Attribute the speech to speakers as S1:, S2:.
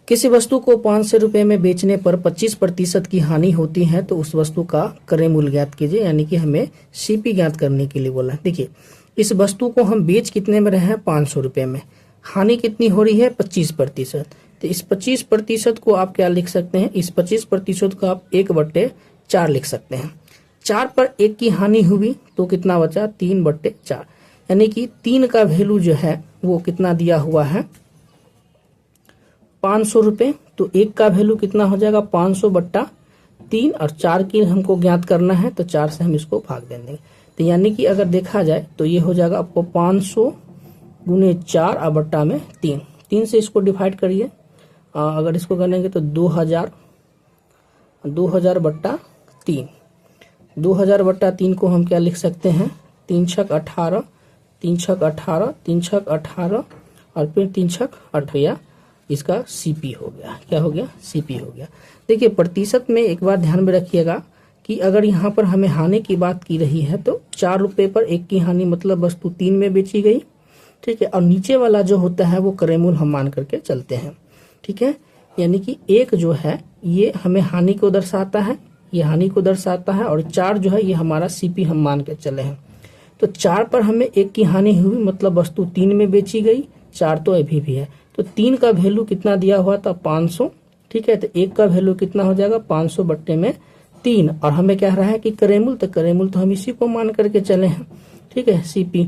S1: किसी वस्तु को 500 रुपए में बेचने पर 25% की हानि होती है तो उस वस्तु का क्रय मूल्य ज्ञात कीजिए, यानी कि हमें सीपी ज्ञात करने के लिए बोला है। देखिए, इस वस्तु को हम बेच कितने में रहे हैं, 500 रुपए में, हानि कितनी हो रही है, 25%। तो इस 25% को आप क्या लिख सकते हैं, इस 25% को आप 1/4 लिख सकते हैं। 4 पर 1 की हानि हुई तो कितना बचा, 3/4, यानी कि 3 का वैल्यू जो है वो कितना दिया हुआ है, 500 रुपए। तो 1 का वैल्यू कितना हो जाएगा, 500/3, और 4 की हमको ज्ञात करना है तो 4 से हम इसको भाग देंगे। तो यानी कि अगर देखा जाए तो ये हो जाएगा आपको 500 गुने 4 और बट्टा में 3, 3 से इसको डिवाइड करिए, अगर इसको करेंगे तो 2000 2000/3, 2000/3 को हम क्या लिख सकते हैं, 3 छक 18, 3 छक 18, 3 छक 18 और फिर 3 छक 18, इसका सीपी हो गया। क्या हो गया, सीपी हो गया। देखिए, प्रतिशत में एक बार ध्यान में रखिएगा कि अगर यहाँ पर हमें हानि की बात की रही है तो 4 रुपए पर 1 की हानि मतलब वस्तु 3 में बेची गई, ठीक है। और नीचे वाला जो होता है वो क्रय मूल्य हम मान करके चलते हैं, ठीक है। यानी कि 1 जो है ये हमें हानि को दर्शाता है, ये हानि को दर्शाता है, और 4 जो है ये हमारा सीपी हम मान के चले हैं। तो 4 पर हमें 1 की हानि हुई मतलब वस्तु 3 में बेची गई, 4 तो अभी भी है। तो 3 का वैल्यू कितना दिया हुआ था, 500, ठीक है। तो 1 का वैल्यू कितना हो जाएगा, 500/3, और हमें कह रहा है कि क्रय मूल्य, तो क्रय मूल्य तो हम इसी को मान करके चले हैं, ठीक है, सीपी।